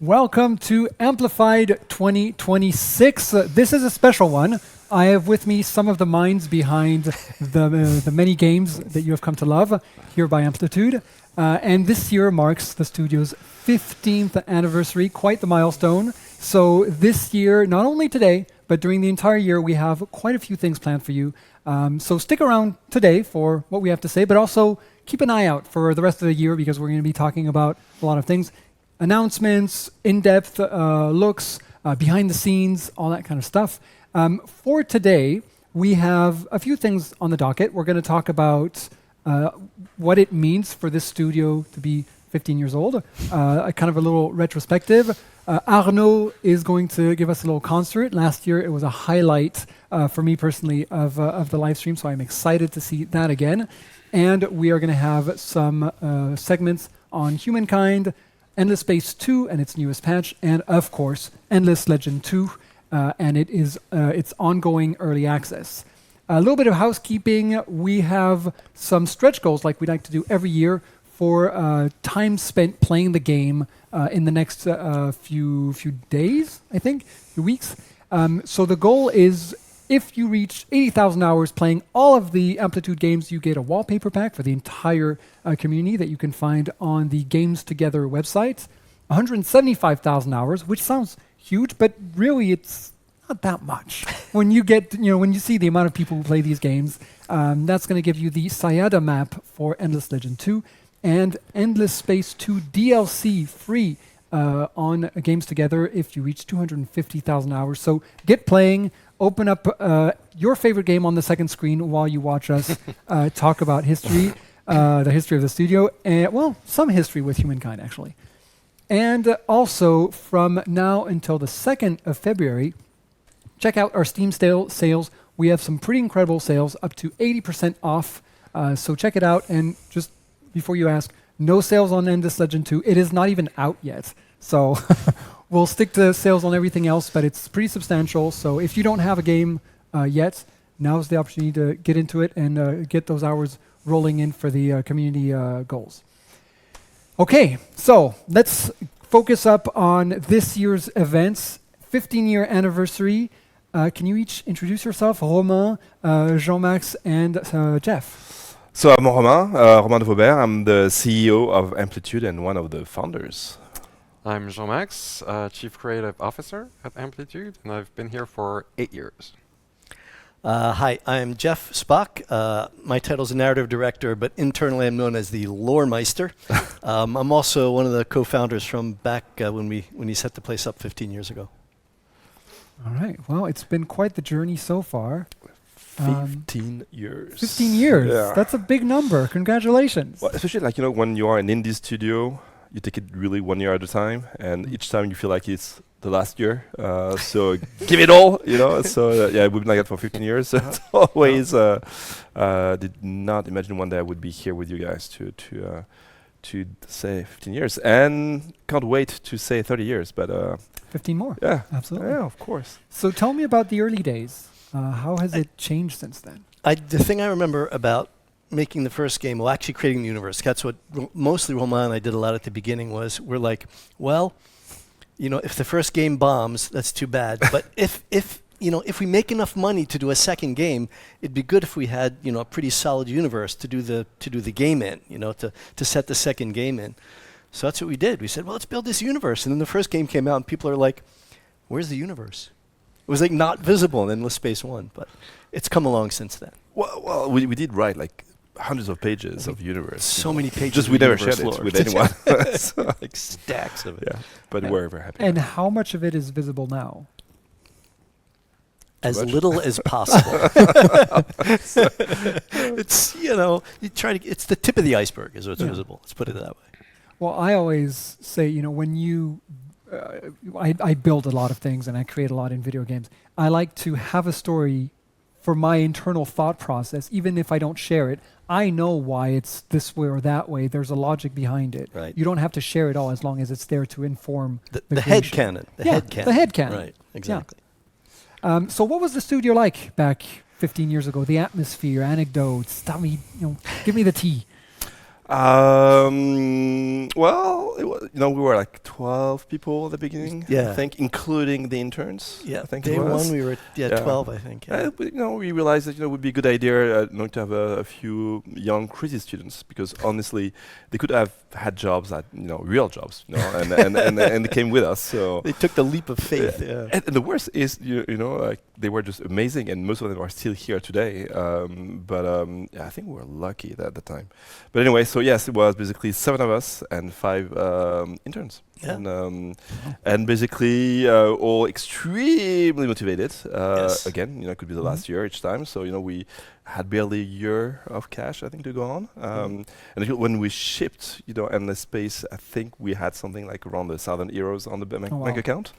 Welcome to Amplified 2026. This is a special one. I have with me some of the minds behind the many games that you have come to love here by Amplitude. And this year marks the studio's 15th anniversary, quite the milestone. So this year, not only today, but during the entire year, we have quite a few things planned for you. So stick around today for what we have to say, but also keep an eye out for the rest of the year because we're going to be talking about a lot of things. Announcements, in-depth looks, behind the scenes, all that kind of stuff. For today, we have a few things on the docket. We're going to talk about what it means for this studio to be 15 years old, a kind of a little retrospective. Arnaud is going to give us a little concert. Last year, it was a highlight for me personally of the live stream, so I'm excited to see that again. And we are going to have some segments on Humankind, Endless Space 2 and its newest patch, and of course, Endless Legend 2, and it is its ongoing early access. A little bit of housekeeping. We have some stretch goals like we like to do every year for time spent playing the game in the next few days, I think, few weeks. So the goal is if you reach 80,000 hours playing all of the Amplitude games, you get a wallpaper pack for the entire community that you can find on the Games Together website. 175,000 hours, which sounds huge, but really it's not that much. When you get, when you see the amount of people who play these games, that's going to give you the Saiadha map for Endless Legend 2 and Endless Space 2 DLC free on Games Together if you reach 250,000 hours. So get playing. Open up your favorite game on the second screen while you watch us talk about history, the history of the studio, and some history with Humankind, actually. And also, from now until the 2nd of February, check out our Steam sales. We have some pretty incredible sales, up to 80% off. So check it out. And just before you ask, no sales on Endless Legend 2. It is not even out yet. So we'll stick to sales on everything else, but it's pretty substantial. So if you don't have a game yet, now's the opportunity to get into it and get those hours rolling in for the community goals. Okay, so let's focus up on this year's events. 15-year anniversary. Can you each introduce yourself? Romain, Jean-Maxime, and Jeff. So I'm Romain de Waubert. I'm the CEO of Amplitude and one of the founders. I'm Jean-Maxime, Chief Creative Officer at Amplitude, and I've been here for 8 years. Hi, I'm Jeff Spock. My title is Narrative Director, but internally I'm known as the Lore Meister. I'm also one of the co-founders from back when we set the place up 15 years ago. All right. Well, it's been quite the journey so far. 15 years. 15 years. Yeah. That's a big number. Congratulations. Well, especially when you are an indie studio, you take it really 1 year at a time, and each time you feel like it's the last year. So give it all, So we've been like that for 15 years. So it's always did not imagine one day I would be here with you guys to say 15 years, and can't wait to say 30 years. But 15 more. Yeah, absolutely. Yeah, of course. So tell me about the early days. How has it changed since then? The thing I remember about making the first game, actually creating the universe, that's what mostly Romain and I did a lot at the beginning was, we're like, if the first game bombs, that's too bad. But if we make enough money to do a second game, it'd be good if we had, a pretty solid universe to do the game in, to set the second game in. So that's what we did. We said, let's build this universe. And then the first game came out and people are like, where's the universe? It was like not visible in Endless Space 1, but it's come along since then. Well, we did write like hundreds of pages of universe. So many pages. Just we never shared it with anyone. So like stacks of it. Yeah, but we're very happy. And how much of it is visible now? As little as possible. It's you try to. It's the tip of the iceberg is what's visible. Let's put it that way. Well, I always say, when you, I build a lot of things and I create a lot in video games. I like to have a story for my internal thought process, even if I don't share it. I know why it's this way or that way. There's a logic behind it. Right. You don't have to share it all as long as it's there to inform the head canon. The head canon. Right. Exactly. Yeah. So what was the studio like back 15 years ago? The atmosphere, anecdotes. Tell me, give me the tea. Well, we were like 12 people at the beginning. Yeah. I think, including the interns. Yeah, I think day it was. one we were 12, I think. Yeah. But, we realized that it would be a good idea to have a few young crazy students, because honestly, they could have had jobs at real jobs, and they came with us. So They took the leap of faith. Yeah. and the worst is like they were just amazing, and most of them are still here today. But I think we were lucky at the time. But anyway, so yes, it was basically 7 of us and 5 interns. Yeah. And basically all extremely motivated. Yes. Again, it could be the last year each time. So we had barely a year of cash, I think, to go on. And when we shipped, Endless Space, I think we had something like around €1,000 on the bank account.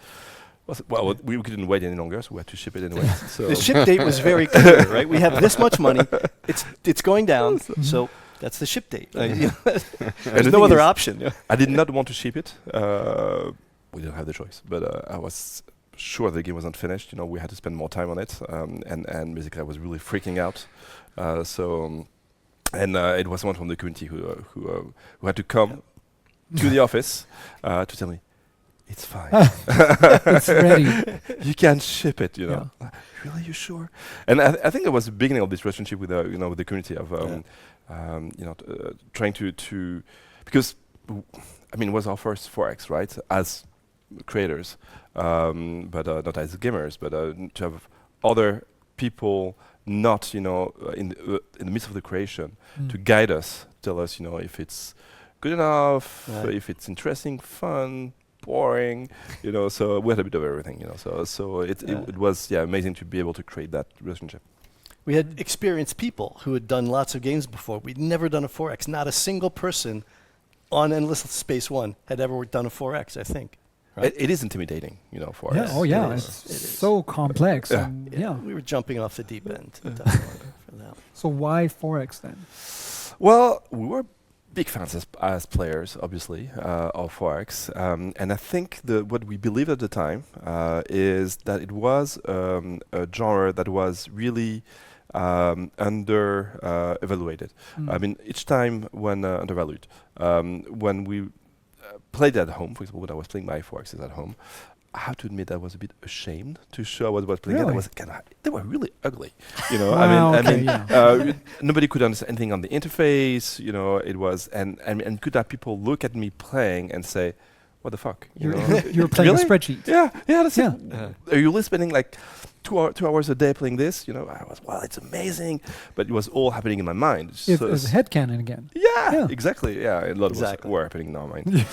Well, we couldn't wait any longer, so we had to ship it anyway. So The ship date was very clear, right? We have this much money. It's going down, so that's the ship date. And There's the no thing other is, option. I did not want to ship it. We didn't have the choice, but I was sure the game wasn't finished. We had to spend more time on it, and basically I was really freaking out. It was someone from the community who had to come to the office to tell me, it's fine. It's ready. You can ship it, Yeah. Really, you sure? And I think it was the beginning of this relationship with with the community of trying to because it was our first 4X, right? As creators, but not as gamers, but to have other people not in the midst of the creation to guide us, tell us if it's good enough, if it's interesting, fun, boring, so we had a bit of everything, so it was amazing to be able to create that relationship. We had experienced people who had done lots of games before. We'd never done a 4X. Not a single person on Endless Space 1 had ever done a 4X, I think. Right? It is intimidating, for us. Oh yeah, It it's is. so complex. Yeah. And We were jumping off the deep end. Definitely for that. So why 4X then? Well, we were big fans as players, obviously, of 4X, and I think what we believed at the time is that it was a genre that was really evaluated. Each time when undervalued, when we played at home, for example, when I was playing my 4Xs at home, I have to admit I was a bit ashamed to show what I was playing. Really? They were really ugly. Wow, Nobody could understand anything on the interface. It was and could have people look at me playing and say, "What the fuck?" You're playing Really? a spreadsheet. Yeah, that's Yeah. it. Are you really spending like 2 hours a day playing this? I was, it's amazing, but it was all happening in my mind. It's a headcanon again. Yeah, exactly. Yeah, a lot of us were happening in our mind.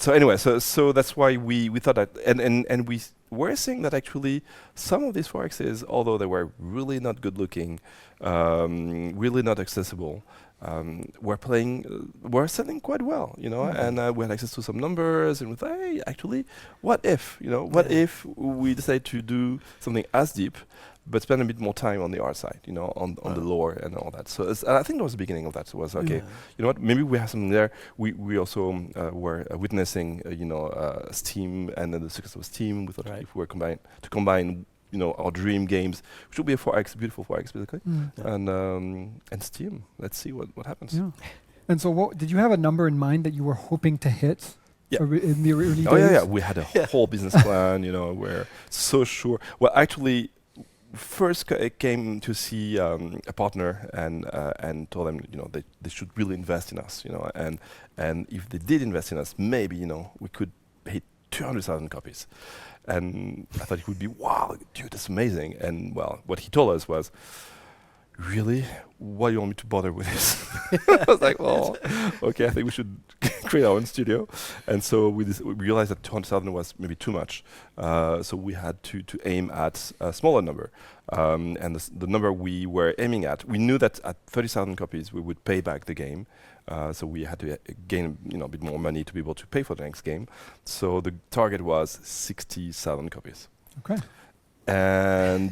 So anyway, so that's why we thought that, and we were saying that actually some of these 4Xs, although they were really not good looking, really not accessible, were selling quite well, and we had access to some numbers, and we thought, hey, actually, what if, if we decide to do something as deep, but spend a bit more time on the art side, on the lore and all that. So I think that was the beginning of that. So it was okay. You know what? Maybe we have something there. We also were witnessing, Steam and the success of Steam. We thought if we were combine our dream games, which will be a 4X, beautiful 4X basically, and Steam. Let's see what happens. Yeah. And so, did you have a number in mind that you were hoping to hit? Yeah. In the early days? Oh yeah. We had a whole business plan. We're so sure. Well, actually, first came to see a partner and told them they should really invest in us. And if they did invest in us, maybe we could hit 200,000 copies. And I thought it would be, wow, dude, that's amazing. And well, what he told us was, really? Why do you want me to bother with this? I was like, well, okay, I think we should create our own studio. And so we realized that 200,000 was maybe too much. So we had to aim at a smaller number. And the number we were aiming at, we knew that at 30,000 copies, we would pay back the game. So we had to gain a bit more money to be able to pay for the next game. So the target was 60,000 copies. Okay. And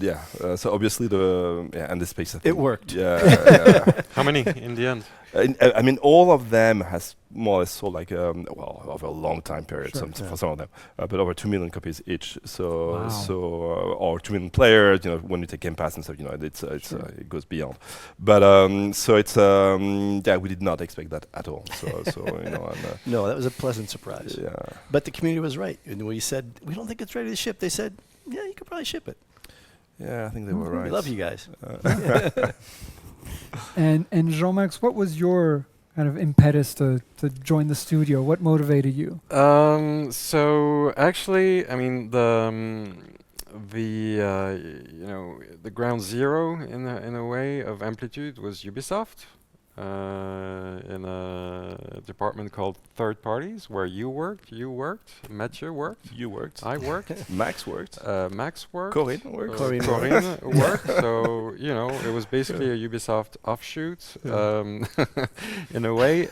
so obviously and the space. It worked. Yeah. How many in the end? I mean, all of them has more or less sold like well over a long time period. Sure. For some of them, but over 2 million copies each. So Wow. or 2 million players. You know, when you take Game Pass and stuff, you know, Sure. it goes beyond. But so it's yeah, we did not expect that at all. So you know, and, No, that was a pleasant surprise. yeah. But the community was right. And when you said, we don't think it's ready to ship, they said, yeah, you could probably ship it. Yeah, I think they were right. We love you guys. And Jean-Max, what was your kind of impetus to join the studio? What motivated you? So actually, I mean you know, the ground zero in a way of Amplitude was Ubisoft, in a department called third parties, where you worked, Mathieu worked, You worked. I worked, Max worked. Max worked, Corinne worked. Corinne Corinne worked. So you know, it was basically a Ubisoft offshoot, in a way.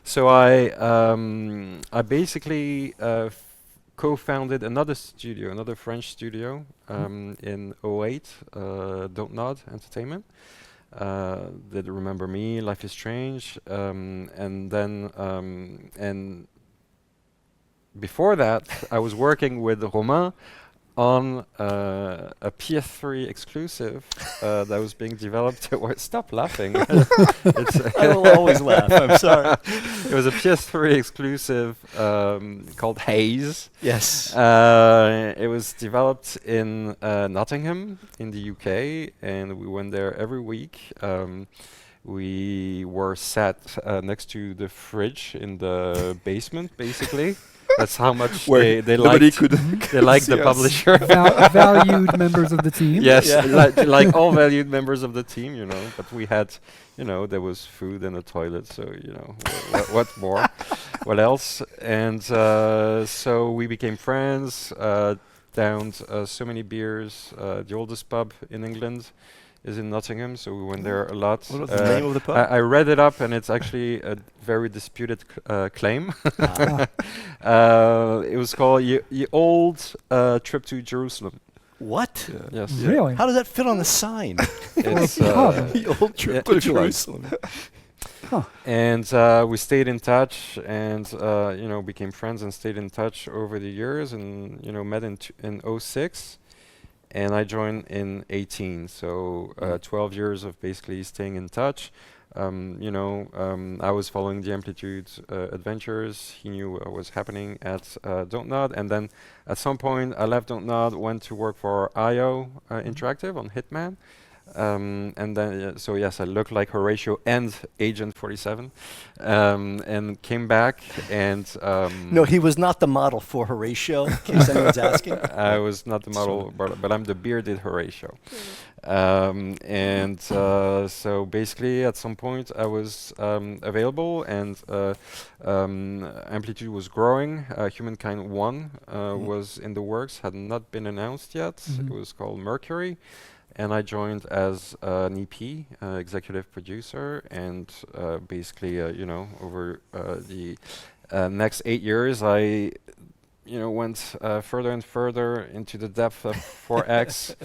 So I basically co-founded another studio, another French studio, in '08, Don't Nod Entertainment. Did Remember Me, Life is Strange, and then and before that, I was working with Romain on a PS3 exclusive that was being developed. Stop laughing! I will always laugh. I'm sorry. It was a PS3 exclusive called Haze. Yes. It was developed in Nottingham in the UK, and we went there every week. We were sat next to the fridge in the basement, basically. That's how much Where they nobody liked. could. They liked the see us. publisher. Valued members of the team. Yes, Yeah. like all valued members of the team, you know. But we had, you know, there was food and a toilet, so you know, what more? What else? And so we became friends. Downed so many beers. The oldest pub in England is in Nottingham, so we went there a lot. What was the name of the pub? I read it up, and it's actually a very disputed claim. It was called Ye Old Trip to Jerusalem. What? Yes. Really? How does that fit on the sign? It's, pub. The old trip Yeah, to it's Jerusalem. and we stayed in touch, and you know, became friends and stayed in touch over the years, and you know, met in '06. And I joined in 18, so 12 years of basically staying in touch. You know, I was following the Amplitude adventures. He knew what was happening at Don't Nod, and then at some point I left Don't Nod, went to work for IO Interactive on Hitman, and then so yes, I looked like Horatio and Agent 47, and came back and No, he was not the model for Horatio, in case anyone's asking. I was not the model, but I'm the bearded Horatio. And so basically, at some point, I was available, and Amplitude was growing. Humankind 1 was in the works, had not been announced yet. It was called Mercury. And I joined as an EP, executive producer, and basically, you know, over the next 8 years, I went further and further into the depth of 4X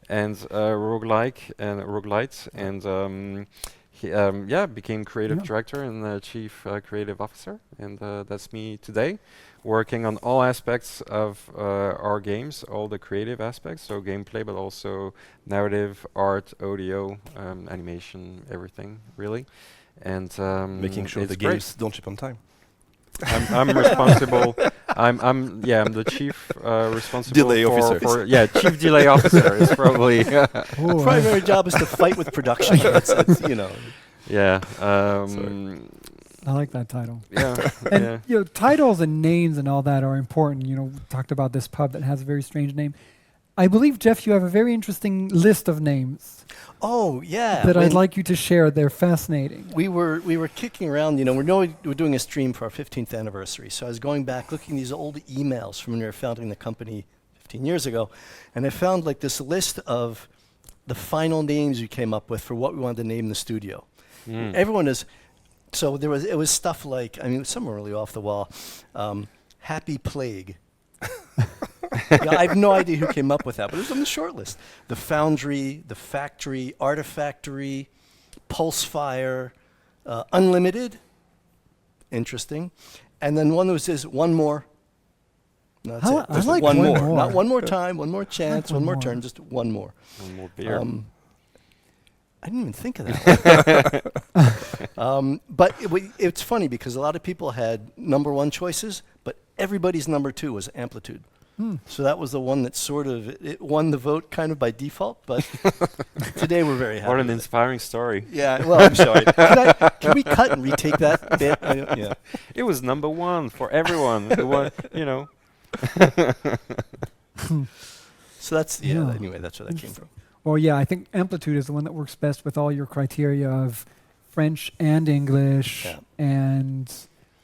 and roguelite, and became creative director and chief creative officer, and that's me today, working on all aspects of our games, all the creative aspects, so gameplay, but also narrative, art, audio, animation, everything really, and Making sure it's the great. games don't ship on time. I'm responsible. I'm the chief responsible Delay officer. Chief delay officer is probably Oh, Primary job is to fight with production. It's, you know. yeah. I like that title. Yeah, And yeah. you know, titles and names and all that are important. You know, we talked about this pub that has a very strange name. I believe, Jeff, you have a very interesting list of names Oh yeah. that I'd when like you to share. They're fascinating. we were kicking around. You know, we're doing a stream for our 15th anniversary. So I was going back, looking at these old emails from when we were founding the company 15 years ago, and I found like this list of the final names we came up with for what we wanted to name the studio. Everyone is. So it was stuff like, I mean, some were really off the wall. Happy Plague. Yeah, I have no idea who came up with that, but it was on the short list. The Foundry, the Factory, Artifactory, Pulsefire, unlimited, interesting, and then one that says one more. No, that's it. I Just like one one more. more. Not one more time, one more chance, one one more more. turn, just one more. One more beer. I didn't even think of that one. But it's funny because a lot of people had number one choices, but everybody's number two was amplitude. So that was the one that sort of it won the vote kind of by default. But today we're very happy. What an with it. inspiring story. Yeah, well, I'm sorry. Can we cut and retake that bit? Yeah. It was number one for everyone. It was, So that's Yeah. Anyway, that's where that came from. Well, yeah, I think amplitude is the one that works best with all your criteria of French and English. Yeah. And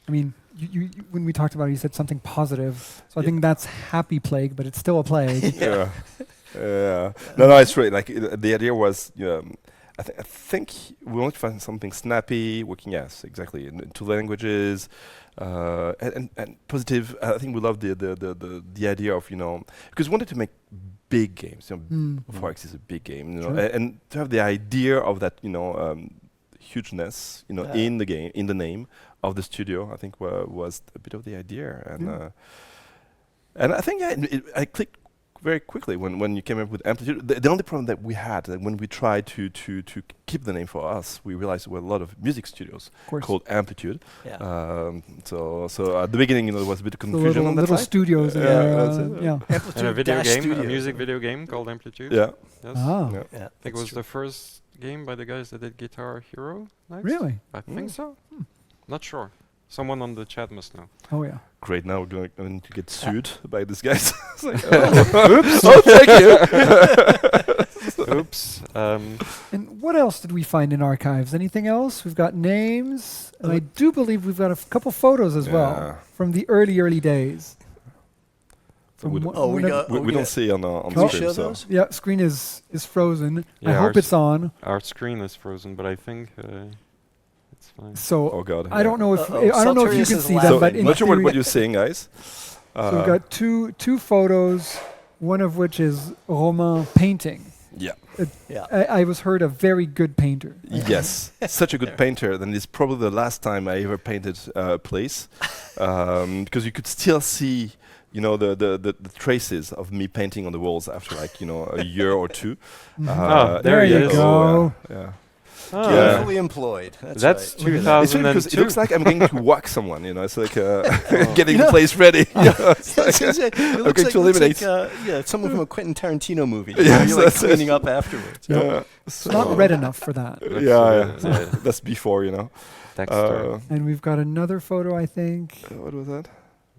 I mean, you when we talked about it, you said something positive. So I Yeah. think that's happy plague, but it's still a plague. Yeah. No, it's right. Like the idea was, I think we want to find something snappy, working, yes, exactly, in two languages, and positive. I think we love the idea of, because we wanted to make big games. Forex is a big game, Sure. and to have the idea of that, hugeness, Yeah. in the game, in the name of the studio, I think was a bit of the idea, and I think I clicked very quickly when you came up with Amplitude. The only problem that we had when we tried to keep the name for us, we realized there were a lot of music studios Of course. called Amplitude. Yeah. So at the beginning, there was a bit of The confusion on that little side. studios. Yeah, there, that's it. yeah. Amplitude And a video dash game, a studio. music video game called Amplitude. Yeah. Yes. Ah, Yeah. Yeah, I think it was the first game by the guys that did Guitar Hero. Next. really? I think so. Not sure. Someone on the chat must know. Oh, yeah. Great. Now we're going to get sued by these guys. It's like, oops. Oh, thank you. Oops. And what else did we find in archives? Anything else? We've got names, and I do believe we've got a couple photos as Yeah. well from the early days. So we From don't- we whenever- got. we don't see on the Can we screen. show So those? Yeah, screen is frozen. I Yeah, hope ours- it's on. Our screen is frozen, but I think it's fine. So oh god. I don't know if Uh-oh, I don't know if you Salterius can is see laughing. them, So but in not sure what theory, you're seeing, guys. so we've got two photos. One of which is Romain painting. Yeah. Yeah. I was heard a very good painter. Yes, such a good painter. Then it's probably the last time I ever painted a place, because you could still see, the traces of me painting on the walls after a year or two. Oh, there he you is. go. Yeah. Oh, Yeah. Gainfully employed. That's That's right. It's funny because it 2002. looks like I'm going to whack someone. It's like getting the place ready. It's like, It looks going to eliminate. it's someone from a Quentin Tarantino movie. Yes, You're like that's it. cleaning up afterwards. yeah. It's not red enough for that. Yeah. That's before, Dexter. And we've got another photo, I think. What was that?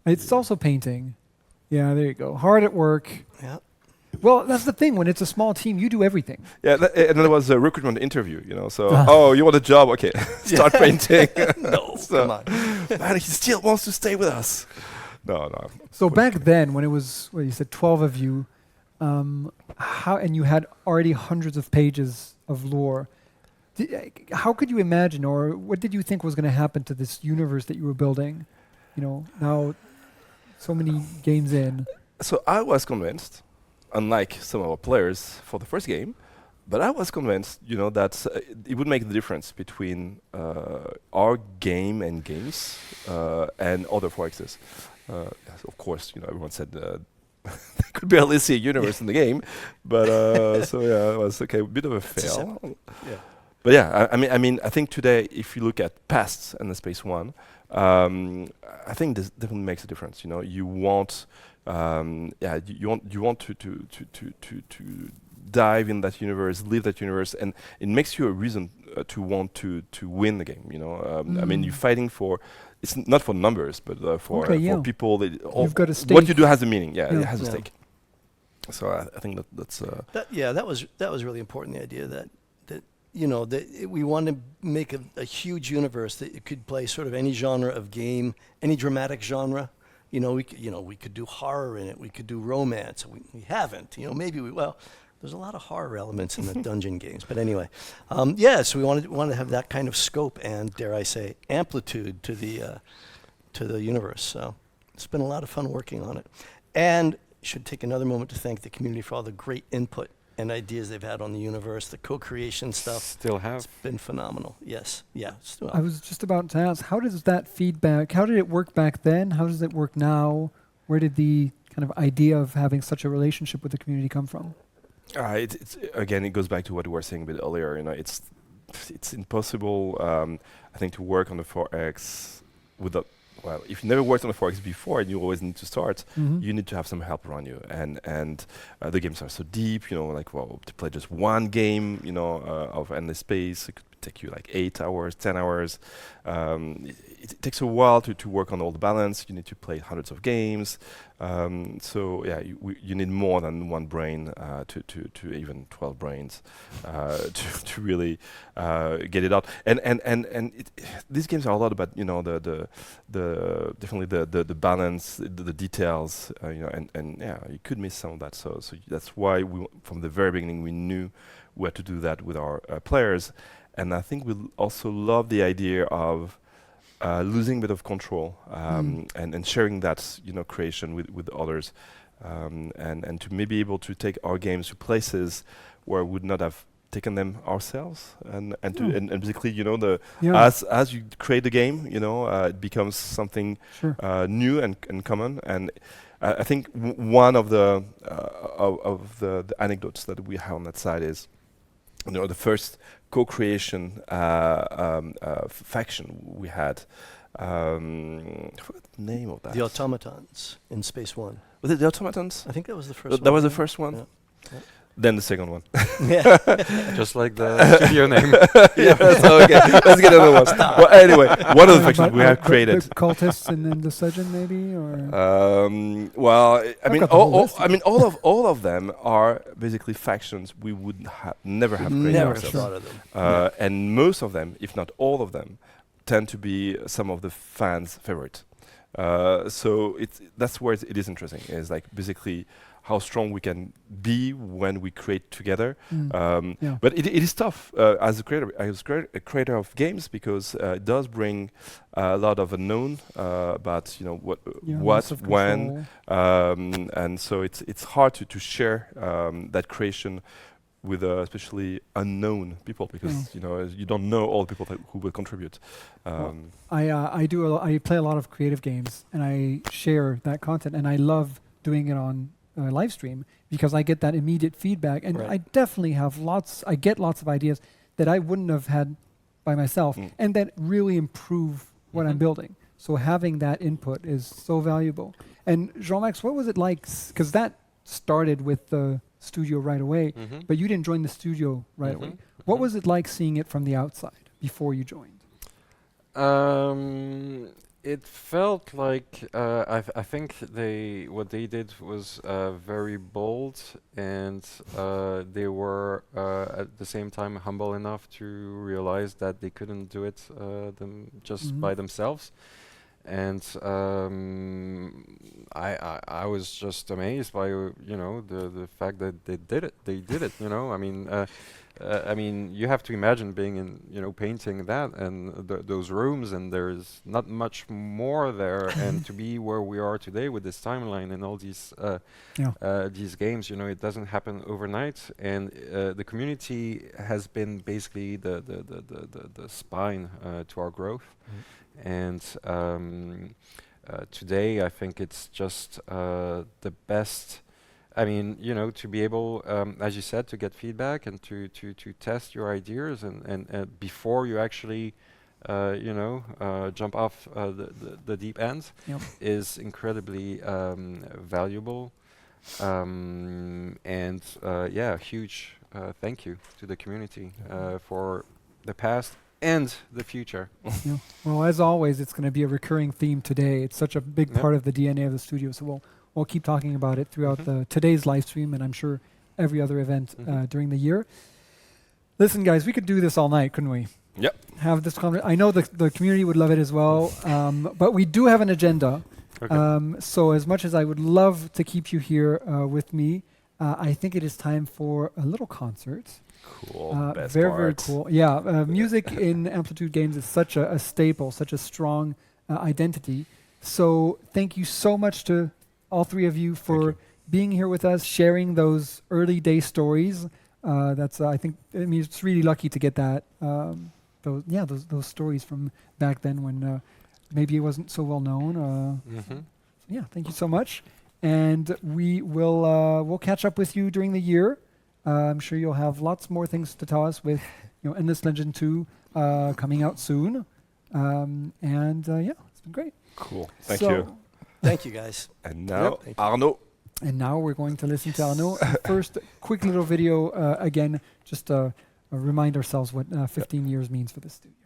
It's also painting. Yeah, there you go. Hard at work. Yeah. Well, that's the thing. When it's a small team, you do everything. Yeah, and there was a recruitment interview, So, you want a job? Okay, start painting. No, So- come on. Man, he still wants to stay with us. No. So back then, when it was, you said 12 of you, and you had already hundreds of pages of lore, how could you imagine, or what did you think was going to happen to this universe that you were building? Now so many games in. So I was convinced, unlike some of our players for the first game, but I was convinced, that it would make the difference between our game and games and other forexes. Yes, of course, everyone said there could barely see a universe in the game, but it was a bit of a fail. Yeah. But yeah, I mean, I think today, if you look at Past and the Space One, I think this definitely makes a difference. You want, you want to dive in that universe, live that universe, and it makes you a reason to want to win the game. I mean, you're fighting for. It's not for numbers, but for people. You've got a stake. What you do has a meaning. Yeah, Yeah. it has a Yeah. stake. So I think that's. That was really important. The idea that we want to make a huge universe that it could play sort of any genre of game, any dramatic genre. We could do horror in it. We could do romance. We haven't. Maybe there's a lot of horror elements in the dungeon games. But anyway, so we wanted to have that kind of scope and, dare I say, amplitude to the universe. So it's been a lot of fun working on it. And should take another moment to thank the community for all the great input and ideas they've had on the universe, the co-creation stuff. Still have. It's been phenomenal. Yes. Yeah. Still I was just about to ask, how does that feedback, how did it work back then? How does it work now? Where did the kind of idea of having such a relationship with the community come from? It's again, it goes back to what we were saying a bit earlier. You know, it's impossible, I think, to work on the 4X without. Well, if you never worked on the 4X before and you always need to start, you need to have some help around you. And the games are so deep, you know, like, well, to play just one game, you know, of endless space, it could take you like 8 hours, 10 hours. It takes a while to work on all the balance. You need to play hundreds of games. So yeah, you need more than one brain to even 12 brains to really get it out. And these games are a lot about, you know, the definitely the balance, the details, you know, and yeah, you could miss some of that. So that's why from the very beginning we knew we had to do that with our players. And I think we also love the idea of losing a bit of control and sharing that, you know, creation with others, and to maybe able to take our games to places where we would not have taken them ourselves, and basically, you know, as you create the game, you know, it becomes something new and common. And I think one of the anecdotes that we have on that side is, you know, the first co-creation faction we had. I forgot the name of that. The automatons in Space One. Was it the automatons? I think that was the first one. That was the first one? Yeah. Then the second one. Yeah. Just like the studio name. Yeah, so okay, let's get another one. Well, anyway, one of the factions we have created. The cultists and the Surgeon, maybe, or well, I mean, got the whole list. all of them are basically factions we would never have created Never ourselves. thought of them. And most of them, if not all of them, tend to be some of the fans' favorite. So that's where it is interesting. Is like basically how strong we can be when we create together. But it is tough as a creator of games, because it does bring a lot of unknown about, you know, what, when, and so it's hard to share that creation with especially unknown people, because you know, you don't know all the people who will contribute. I play a lot of creative games, and I share that content, and I love doing it on live stream, because I get that immediate feedback, and I definitely have I get lots of ideas that I wouldn't have had by myself, and that really improve what I'm building. So having that input is so valuable. And Jean-Max, what was it like? Because that started with the studio right away, but you didn't join the studio right away. What was it like seeing it from the outside before you joined? It felt like I think what they did was very bold, and they were at the same time humble enough to realize that they couldn't do it by themselves. And I was just amazed by the fact that they did it. You know, I mean, you have to imagine being in painting that and those rooms, and there's not much more there, and to be where we are today with this timeline and all these games, you know, it doesn't happen overnight. And the community has been basically the spine to our growth. And today, I think it's just the best. I mean, you know, to be able, as you said, to get feedback and to test your ideas, and before you actually, jump off the deep end, is incredibly valuable. Huge thank you to the community for the past and the future. Well, as always, it's going to be a recurring theme today. It's such a big part of the DNA of the studio, so we'll keep talking about it throughout today's live stream, and I'm sure every other event during the year. Listen, guys, we could do this all night, couldn't we? Yep. Have this conversation. I know the community would love it as well, but we do have an agenda. Okay. So as much as I would love to keep you here with me, I think it is time for a little concert. Cool. Best Very, part. very cool. Yeah, music in Amplitude Games is such a staple, such a strong identity. So thank you so much to all three of you for being here with us, sharing those early day stories. That's I think it's really lucky to get that. Those stories from back then when maybe it wasn't so well known. Yeah, thank you so much, and we'll catch up with you during the year. I'm sure you'll have lots more things to tell us with Endless Legend 2 coming out soon. It's been great. Cool. Thank So- you. Thank you, guys. And now, Thank you. Arnaud. And now we're going to listen to Arnaud. First, quick little video again, just remind ourselves what 15 years means for the studio.